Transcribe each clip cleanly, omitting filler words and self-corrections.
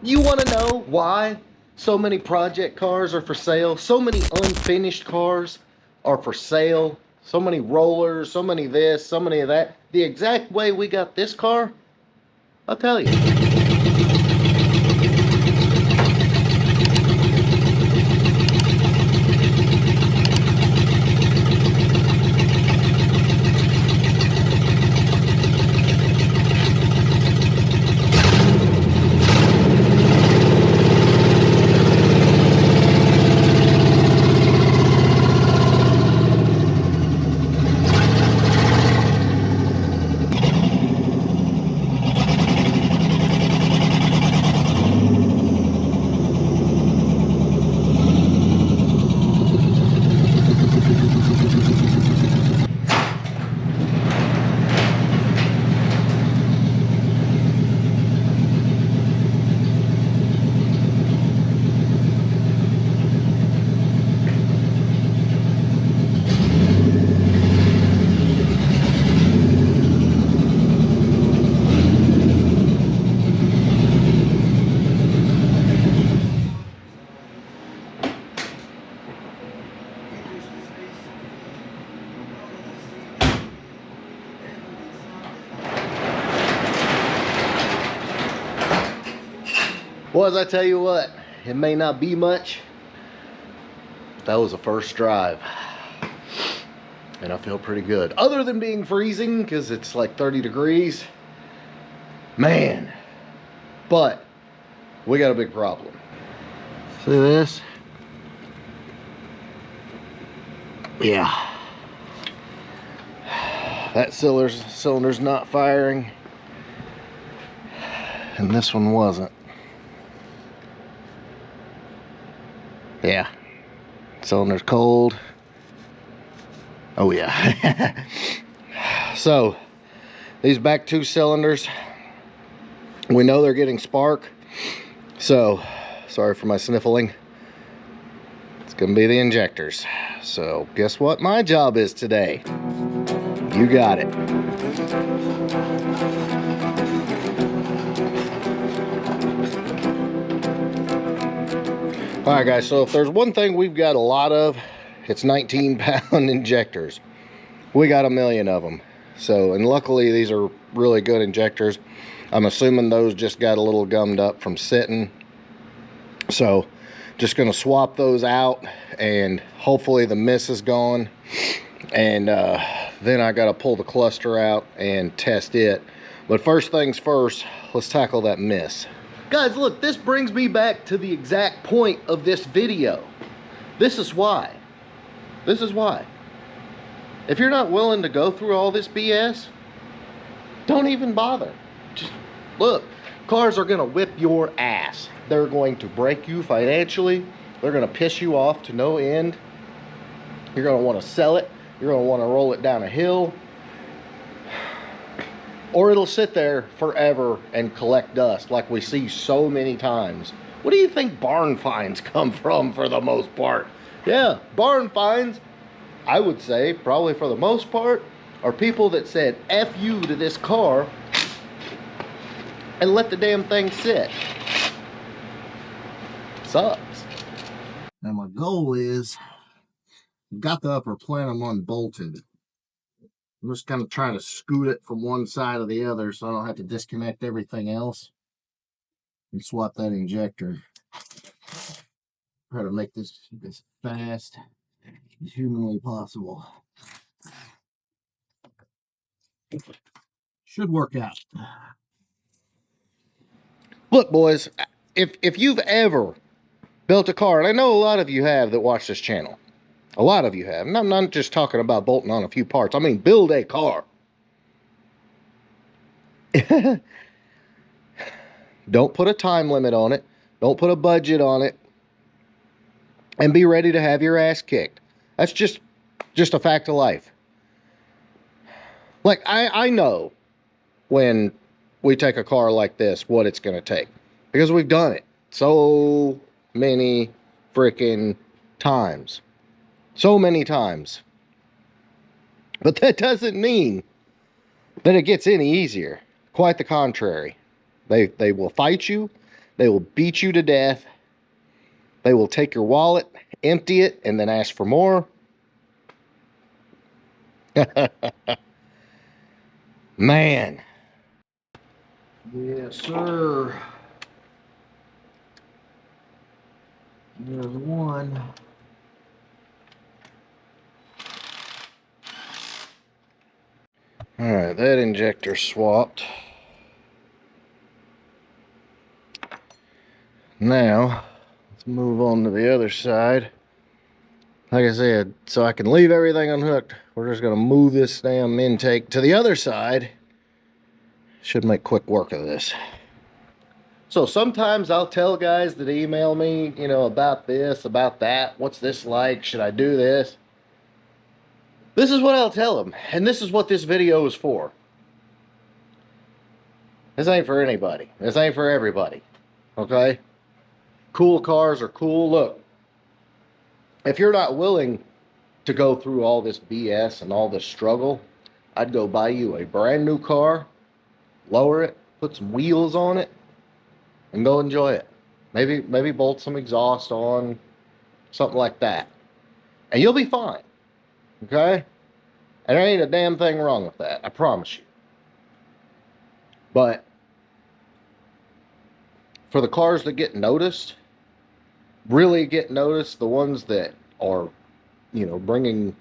You want to know why so many project cars are for sale? So many unfinished cars are for sale. So many rollers, so many this, so many of that. The exact way we got this car, I'll tell you. Well, as I tell you what, it may not be much, but that was a first drive. And I feel pretty good. Other than being freezing, because it's like 30 degrees. Man. But, we got a big problem. See this? Yeah. That cylinder's not firing. And this one wasn't. Yeah, cylinder's cold. Oh yeah. So these back two cylinders, we know they're getting spark. So sorry for my sniffling. It's gonna be the injectors. So guess what my job is today? You got it. All right, guys, so if there's one thing we've got a lot of, it's 19-pound injectors. We got a million of them. So, and luckily these are really good injectors. I'm assuming those just got a little gummed up from sitting. So, just gonna swap those out and hopefully the miss is gone. And then I gotta pull the cluster out and test it. But first things first, let's tackle that miss. Guys, look, this brings me back to the exact point of this video. This is why. This is why. If you're not willing to go through all this BS, don't even bother. Just look, cars are gonna whip your ass. They're going to break you financially. They're gonna piss you off to no end. You're gonna wanna sell it. You're gonna wanna roll it down a hill. Or it'll sit there forever and collect dust like we see so many times. What do you think barn finds come from for the most part? Yeah, barn finds, I would say, probably for the most part, are people that said F you to this car and let the damn thing sit. Sucks. Now my goal is, I've got the upper plenum unbolted. I'm just kind of trying to scoot it from one side to the other so I don't have to disconnect everything else and swap that injector. Try to make this as fast as humanly possible. Should work out. Look, boys, if you've ever built a car, and I know a lot of you have that watch this channel, a lot of you have. And I'm not just talking about bolting on a few parts. I mean, build a car. Don't put a time limit on it. Don't put a budget on it. And be ready to have your ass kicked. That's just a fact of life. Like, I know when we take a car like this, what it's going to take. Because we've done it so many freaking times. So many times. But that doesn't mean that it gets any easier. Quite the contrary. They will fight you. They will beat you to death. They will take your wallet, empty it, and then ask for more. Man. Yes, sir. There's one. All right, that injector swapped. Now, let's move on to the other side. Like I said, so I can leave everything unhooked, we're just gonna move this damn intake to the other side. Should make quick work of this. So sometimes I'll tell guys that email me, you know, about this, about that. What's this like? Should I do this? This is what I'll tell them. And this is what this video is for. This ain't for anybody. This ain't for everybody. Okay? Cool cars are cool. Look, if you're not willing to go through all this BS and all this struggle, I'd go buy you a brand new car, lower it, put some wheels on it, and go enjoy it. Maybe bolt some exhaust on, something like that. And you'll be fine. Okay? And there ain't a damn thing wrong with that, I promise you. But for the cars that get noticed, really get noticed, the ones that are, you know, bringing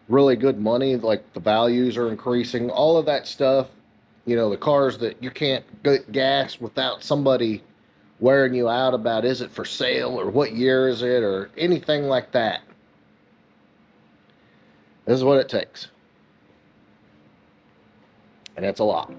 really good money, like the values are increasing, all of that stuff, you know, the cars that you can't get gas without somebody wearing you out about, is it for sale or what year is it or anything like that. This is what it takes. And it's a lot.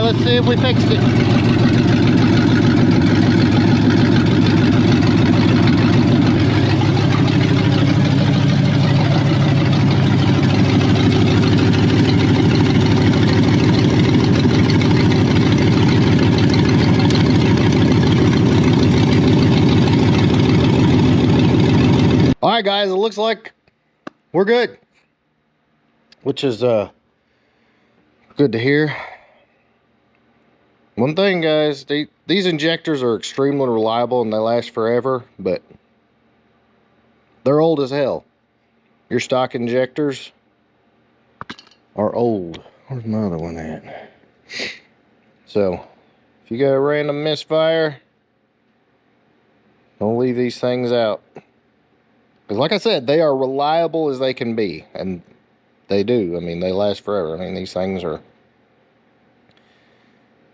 Let's see if we fixed it. All right, guys, it looks like we're good, which is good to hear. One thing, guys, these injectors are extremely reliable and they last forever, but they're old as hell. Your stock injectors are old. Where's my other one at? So, if you got a random misfire, don't leave these things out. Because like I said, they are reliable as they can be, and they do. I mean, they last forever. I mean, these things are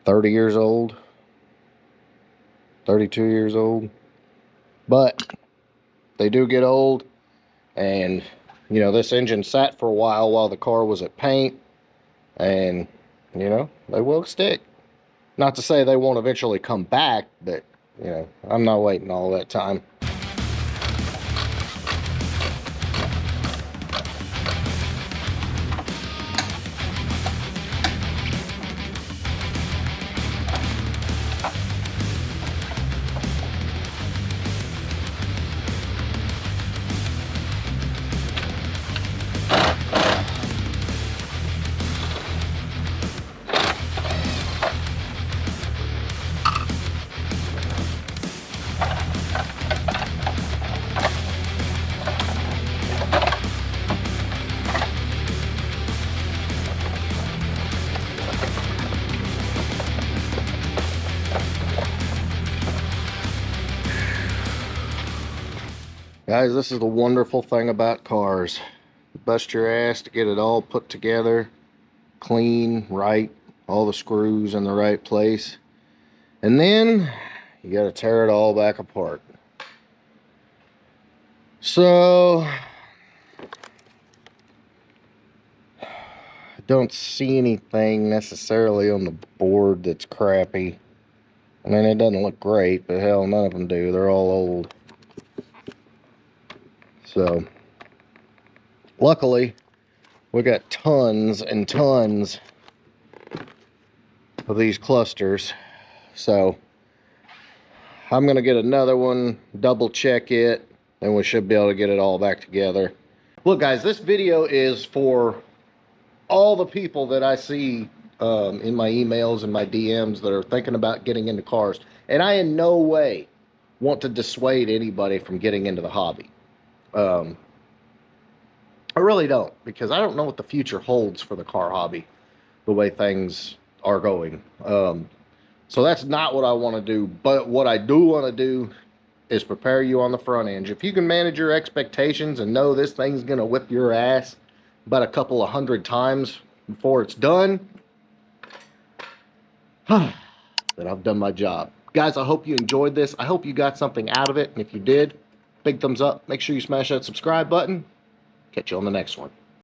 30 years old, 32 years old, but they do get old. And you know, this engine sat for a while the car was at paint, and you know, they will stick. Not to say they won't eventually come back, but you know, I'm not waiting all that time. Guys, this is the wonderful thing about cars. You bust your ass to get it all put together, clean, right, all the screws in the right place. And then you got to tear it all back apart. So I don't see anything necessarily on the board that's crappy. I mean, it doesn't look great, but hell, none of them do. They're all old. So luckily, we got tons and tons of these clusters. So I'm gonna get another one, double check it, and we should be able to get it all back together. Look guys, this video is for all the people that I see in my emails and my DMs that are thinking about getting into cars. And I in no way want to dissuade anybody from getting into the hobby. I really don't, because I don't know what the future holds for the car hobby, the way things are going. So that's not what I want to do. But what I do want to do is prepare you on the front end. If you can manage your expectations and know this thing's going to whip your ass about a couple of 100 times before it's done, then I've done my job. Guys, I hope you enjoyed this. I hope you got something out of it. And if you did, big thumbs up. Make sure you smash that subscribe button. Catch you on the next one.